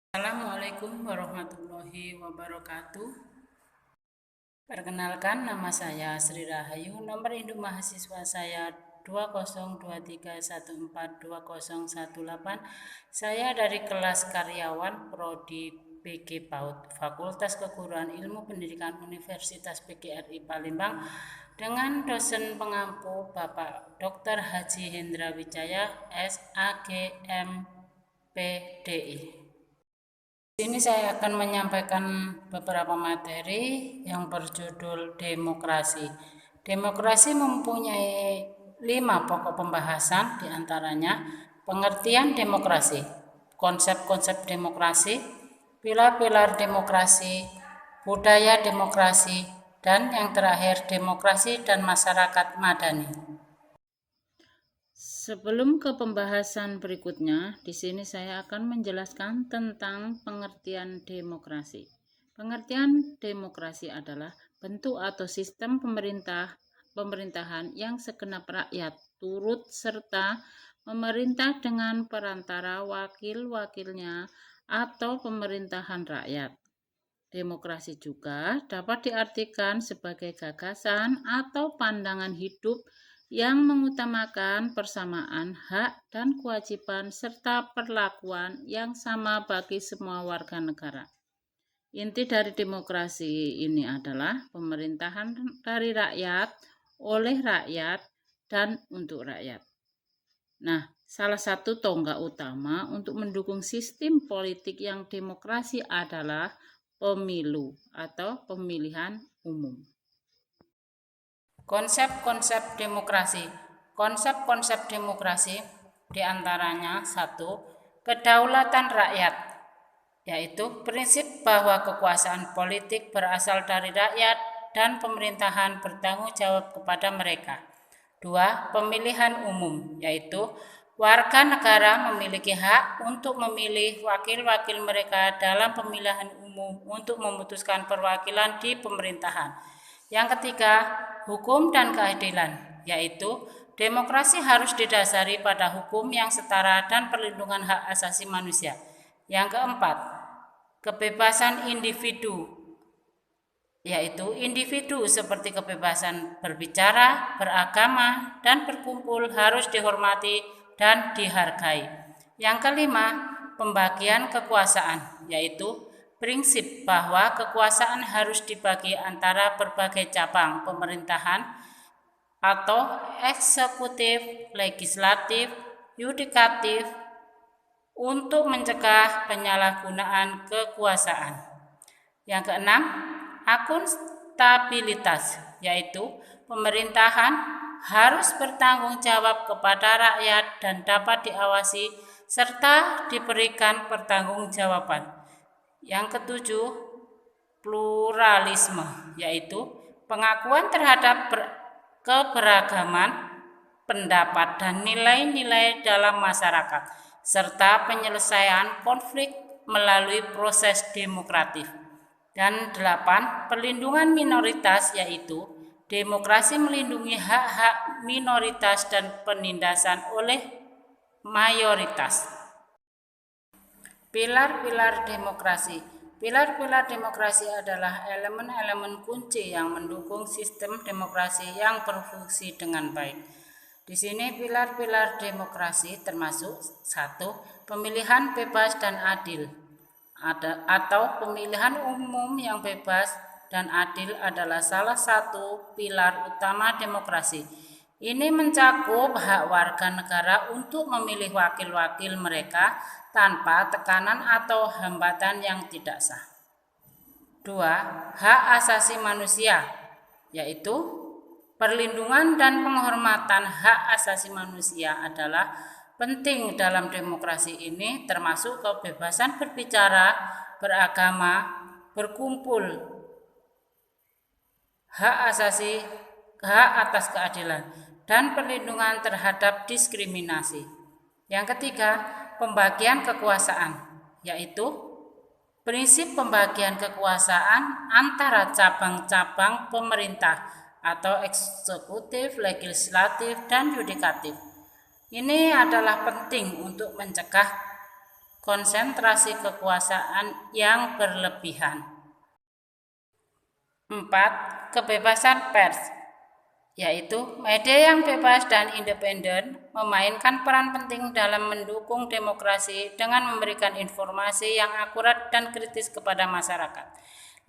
Assalamualaikum warahmatullahi wabarakatuh. Perkenalkan, nama saya Sri Rahayu. Nomor induk mahasiswa saya 2023142018. Saya dari kelas karyawan Prodi PG PAUD Fakultas Keguruan Ilmu Pendidikan Universitas PGRI Palembang dengan dosen pengampu Bapak Dr. Haji Hendra Wijaya SAGM PDI. Ini saya akan menyampaikan beberapa materi yang berjudul demokrasi. Demokrasi mempunyai 5 pokok pembahasan, diantaranya pengertian demokrasi, konsep-konsep demokrasi, pilar-pilar demokrasi, budaya demokrasi, dan yang terakhir demokrasi dan masyarakat madani. Sebelum ke pembahasan berikutnya, di sini saya akan menjelaskan tentang pengertian demokrasi. Pengertian demokrasi adalah bentuk atau sistem pemerintahan yang segenap rakyat turut serta memerintah dengan perantara wakil-wakilnya atau pemerintahan rakyat. Demokrasi juga dapat diartikan sebagai gagasan atau pandangan hidup yang mengutamakan persamaan hak dan kewajiban serta perlakuan yang sama bagi semua warga negara. Inti dari demokrasi ini adalah pemerintahan dari rakyat, oleh rakyat, dan untuk rakyat. Nah, salah satu tonggak utama untuk mendukung sistem politik yang demokrasi adalah pemilu atau pemilihan umum. Konsep-konsep demokrasi. Konsep-konsep demokrasi diantaranya 1. Kedaulatan rakyat, yaitu prinsip bahwa kekuasaan politik berasal dari rakyat dan pemerintahan bertanggung jawab kepada mereka. 2. Pemilihan umum, yaitu warga negara memiliki hak untuk memilih wakil-wakil mereka dalam pemilihan umum untuk memutuskan perwakilan di pemerintahan. Yang ketiga, hukum dan keadilan, yaitu demokrasi harus didasari pada hukum yang setara dan perlindungan hak asasi manusia. Yang keempat, kebebasan individu, yaitu individu seperti kebebasan berbicara, beragama, dan berkumpul harus dihormati dan dihargai. Yang kelima, pembagian kekuasaan, yaitu prinsip bahwa kekuasaan harus dibagi antara berbagai cabang pemerintahan atau eksekutif, legislatif, yudikatif untuk mencegah penyalahgunaan kekuasaan. Yang keenam, akuntabilitas, yaitu pemerintahan harus bertanggung jawab kepada rakyat dan dapat diawasi serta diberikan pertanggungjawaban. Yang ketujuh, pluralisme, yaitu pengakuan terhadap keberagaman pendapat dan nilai-nilai dalam masyarakat, serta penyelesaian konflik melalui proses demokratif. Dan 8, perlindungan minoritas, yaitu demokrasi melindungi hak-hak minoritas dan penindasan oleh mayoritas. Pilar-pilar demokrasi. Pilar-pilar demokrasi adalah elemen-elemen kunci yang mendukung sistem demokrasi yang berfungsi dengan baik. Di sini pilar-pilar demokrasi termasuk 1. Pemilihan bebas dan adil atau pemilihan umum yang bebas dan adil adalah salah satu pilar utama demokrasi. Ini mencakup hak warga negara untuk memilih wakil-wakil mereka tanpa tekanan atau hambatan yang tidak sah. 2. Hak asasi manusia, yaitu perlindungan dan penghormatan hak asasi manusia adalah penting dalam demokrasi ini, termasuk kebebasan berbicara, beragama, berkumpul, hak atas keadilan, dan perlindungan terhadap diskriminasi. Yang ketiga, pembagian kekuasaan, yaitu prinsip pembagian kekuasaan antara cabang-cabang pemerintah atau eksekutif, legislatif, dan yudikatif. Ini adalah penting untuk mencegah konsentrasi kekuasaan yang berlebihan. 4. Kebebasan pers, yaitu media yang bebas dan independen memainkan peran penting dalam mendukung demokrasi dengan memberikan informasi yang akurat dan kritis kepada masyarakat.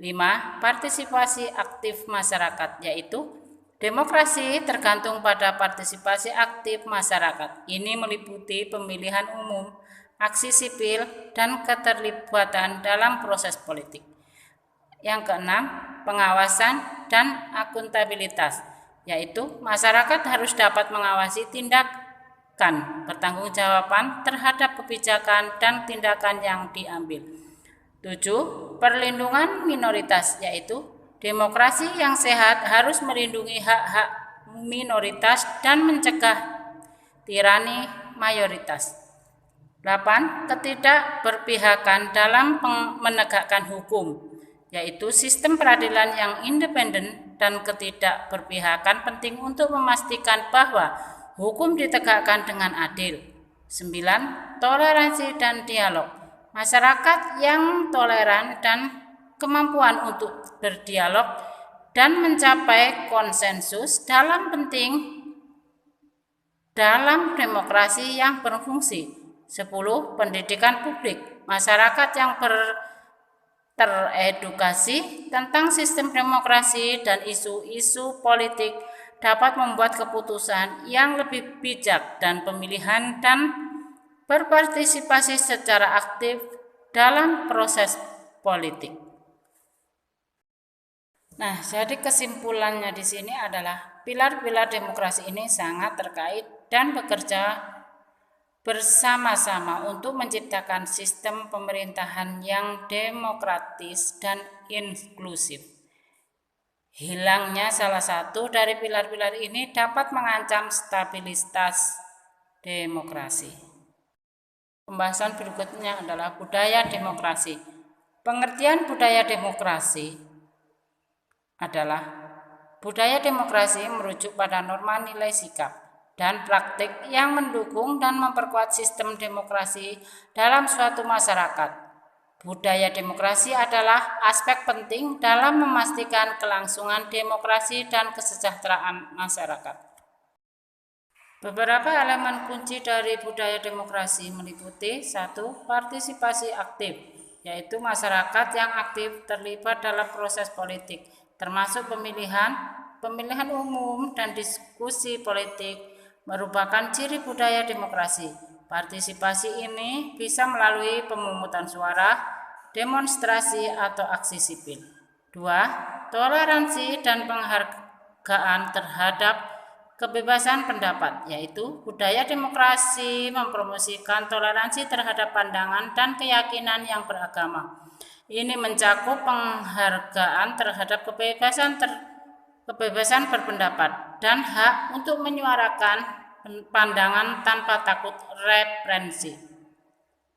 5. Partisipasi aktif masyarakat, yaitu demokrasi tergantung pada partisipasi aktif masyarakat. Ini meliputi pemilihan umum, aksi sipil, dan keterlibatan dalam proses politik. Yang keenam, pengawasan dan akuntabilitas, yaitu masyarakat harus dapat mengawasi tindakan pertanggungjawaban terhadap kebijakan dan tindakan yang diambil. 7. Perlindungan minoritas, yaitu demokrasi yang sehat harus melindungi hak-hak minoritas dan mencegah tirani mayoritas. 8. Ketidakberpihakan dalam menegakkan hukum, yaitu sistem peradilan yang independen dan ketidakberpihakan penting untuk memastikan bahwa hukum ditegakkan dengan adil. 9. Toleransi dan dialog. Masyarakat yang toleran dan kemampuan untuk berdialog dan mencapai konsensus penting dalam demokrasi yang berfungsi. 10. Pendidikan publik. Masyarakat yang teredukasi tentang sistem demokrasi dan isu-isu politik dapat membuat keputusan yang lebih bijak dan pemilihan dan berpartisipasi secara aktif dalam proses politik. Nah, jadi kesimpulannya di sini adalah pilar-pilar demokrasi ini sangat terkait dan bekerja bersama-sama untuk menciptakan sistem pemerintahan yang demokratis dan inklusif. Hilangnya salah satu dari pilar-pilar ini dapat mengancam stabilitas demokrasi. Pembahasan berikutnya adalah budaya demokrasi. Pengertian budaya demokrasi adalah budaya demokrasi merujuk pada norma nilai sikap dan praktik yang mendukung dan memperkuat sistem demokrasi dalam suatu masyarakat. Budaya demokrasi adalah aspek penting dalam memastikan kelangsungan demokrasi dan kesejahteraan masyarakat. Beberapa elemen kunci dari budaya demokrasi meliputi 1. Partisipasi aktif, yaitu masyarakat yang aktif terlibat dalam proses politik, termasuk pemilihan umum dan diskusi politik, merupakan ciri budaya demokrasi. Partisipasi ini bisa melalui pemungutan suara, demonstrasi, atau aksi sipil. 2. Toleransi dan penghargaan terhadap kebebasan pendapat, yaitu budaya demokrasi mempromosikan toleransi terhadap pandangan dan keyakinan yang beragama. Ini mencakup penghargaan terhadap kebebasan berpendapat dan hak untuk menyuarakan pandangan tanpa takut represi.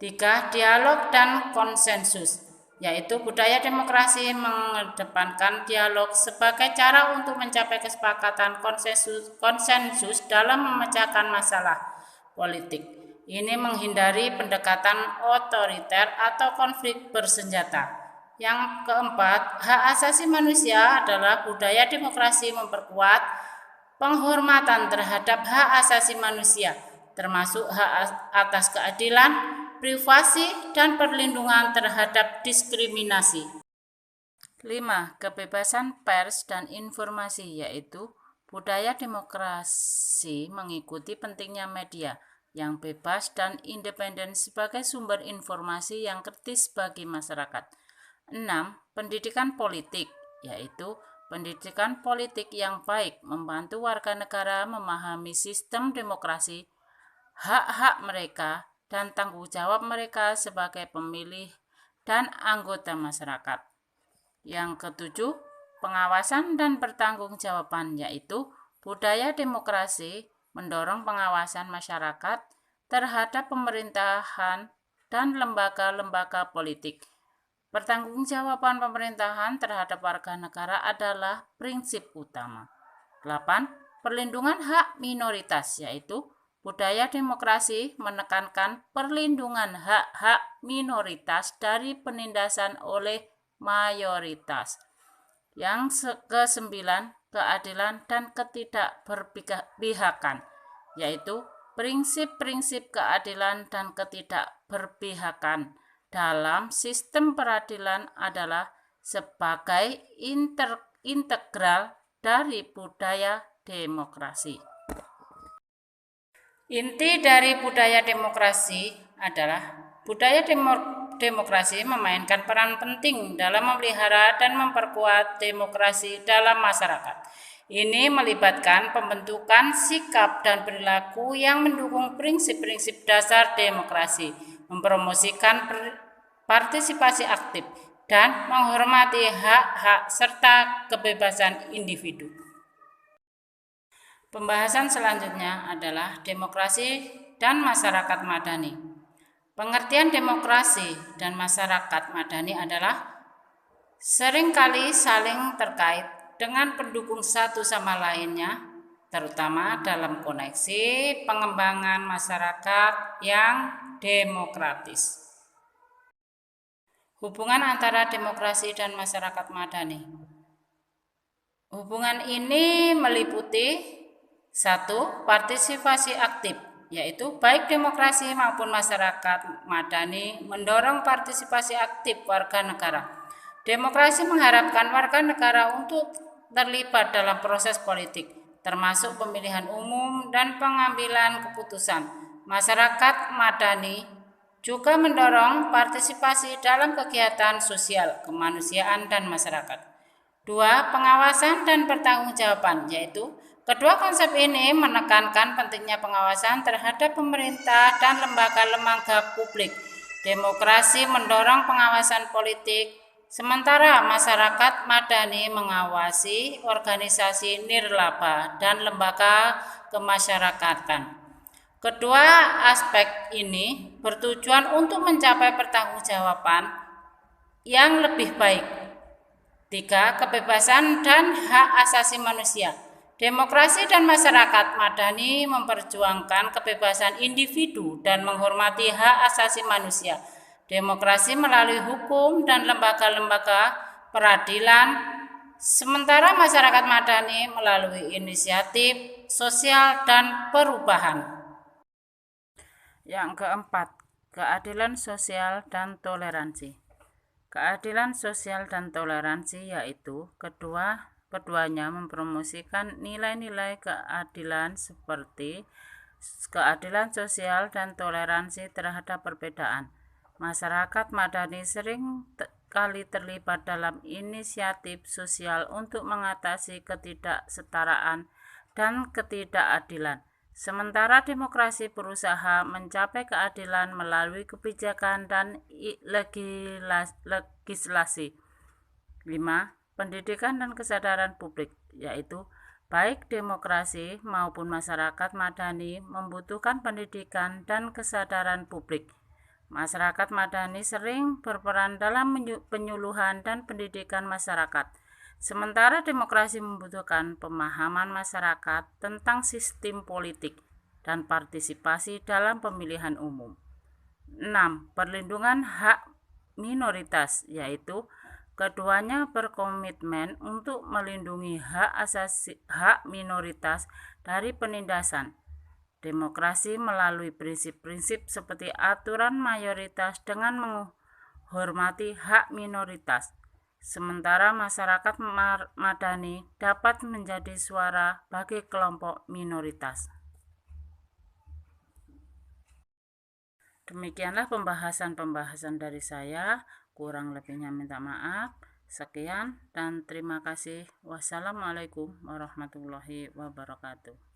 3. Dialog dan konsensus, yaitu budaya demokrasi mengedepankan dialog sebagai cara untuk mencapai kesepakatan konsensus dalam memecahkan masalah politik. Ini menghindari pendekatan otoriter atau konflik bersenjata. Yang keempat, hak asasi manusia adalah budaya demokrasi memperkuat penghormatan terhadap hak asasi manusia, termasuk hak atas keadilan, privasi, dan perlindungan terhadap diskriminasi. 5. Kebebasan pers dan informasi, yaitu budaya demokrasi mengikuti pentingnya media yang bebas dan independen sebagai sumber informasi yang kritis bagi masyarakat. 6. Pendidikan politik, yaitu pendidikan politik yang baik membantu warga negara memahami sistem demokrasi, hak-hak mereka, dan tanggung jawab mereka sebagai pemilih dan anggota masyarakat. Yang ketujuh, pengawasan dan pertanggungjawaban, yaitu budaya demokrasi mendorong pengawasan masyarakat terhadap pemerintahan dan lembaga-lembaga politik. Pertanggungjawaban pemerintahan terhadap warga negara adalah prinsip utama. 8. Perlindungan hak minoritas, yaitu Budaya demokrasi menekankan perlindungan hak-hak minoritas dari penindasan oleh mayoritas. Yang kesembilan, keadilan dan ketidakberpihakan, yaitu prinsip-prinsip keadilan dan ketidakberpihakan dalam sistem peradilan adalah sebagai integral dari budaya demokrasi. Inti dari budaya demokrasi adalah budaya demokrasi memainkan peran penting dalam memelihara dan memperkuat demokrasi dalam masyarakat. Ini melibatkan pembentukan sikap dan perilaku yang mendukung prinsip-prinsip dasar demokrasi, mempromosikan partisipasi aktif, dan menghormati hak-hak serta kebebasan individu. Pembahasan selanjutnya adalah demokrasi dan masyarakat madani. Pengertian demokrasi dan masyarakat madani adalah seringkali saling terkait dengan pendukung satu sama lainnya, terutama dalam koneksi pengembangan masyarakat yang demokratis. Hubungan antara demokrasi dan masyarakat madani. Hubungan ini meliputi 1. Partisipasi aktif, yaitu baik demokrasi maupun masyarakat madani mendorong partisipasi aktif warga negara. Demokrasi mengharapkan warga negara untuk terlibat dalam proses politik, termasuk pemilihan umum dan pengambilan keputusan. Masyarakat madani juga mendorong partisipasi dalam kegiatan sosial, kemanusiaan, dan masyarakat. 2. Pengawasan dan pertanggungjawaban, yaitu kedua konsep ini menekankan pentingnya pengawasan terhadap pemerintah dan lembaga-lembaga publik. Demokrasi mendorong pengawasan politik, sementara masyarakat madani mengawasi organisasi nirlaba dan lembaga kemasyarakatan. Kedua aspek ini bertujuan untuk mencapai pertanggungjawaban yang lebih baik. 3. Kebebasan dan hak asasi manusia. Demokrasi dan masyarakat madani memperjuangkan kebebasan individu dan menghormati hak asasi manusia. Demokrasi melalui hukum dan lembaga-lembaga peradilan, sementara masyarakat madani melalui inisiatif sosial dan perubahan. Yang keempat, keadilan sosial dan toleransi. Keadilan sosial dan toleransi yaitu keduanya mempromosikan nilai-nilai keadilan seperti keadilan sosial dan toleransi terhadap perbedaan. Masyarakat madani sering kali terlibat dalam inisiatif sosial untuk mengatasi ketidaksetaraan dan ketidakadilan. Sementara demokrasi berusaha mencapai keadilan melalui kebijakan dan legislasi. 5. Pendidikan dan kesadaran publik, yaitu baik demokrasi maupun masyarakat madani membutuhkan pendidikan dan kesadaran publik. Masyarakat madani sering berperan dalam penyuluhan dan pendidikan masyarakat, sementara demokrasi membutuhkan pemahaman masyarakat tentang sistem politik dan partisipasi dalam pemilihan umum. 6. Perlindungan hak minoritas, yaitu keduanya berkomitmen untuk melindungi hak minoritas dari penindasan. Demokrasi melalui prinsip-prinsip seperti aturan mayoritas dengan menghormati hak minoritas. Sementara masyarakat madani dapat menjadi suara bagi kelompok minoritas. Demikianlah pembahasan dari saya. Kurang lebihnya minta maaf. Sekian dan terima kasih. Wassalamualaikum warahmatullahi wabarakatuh.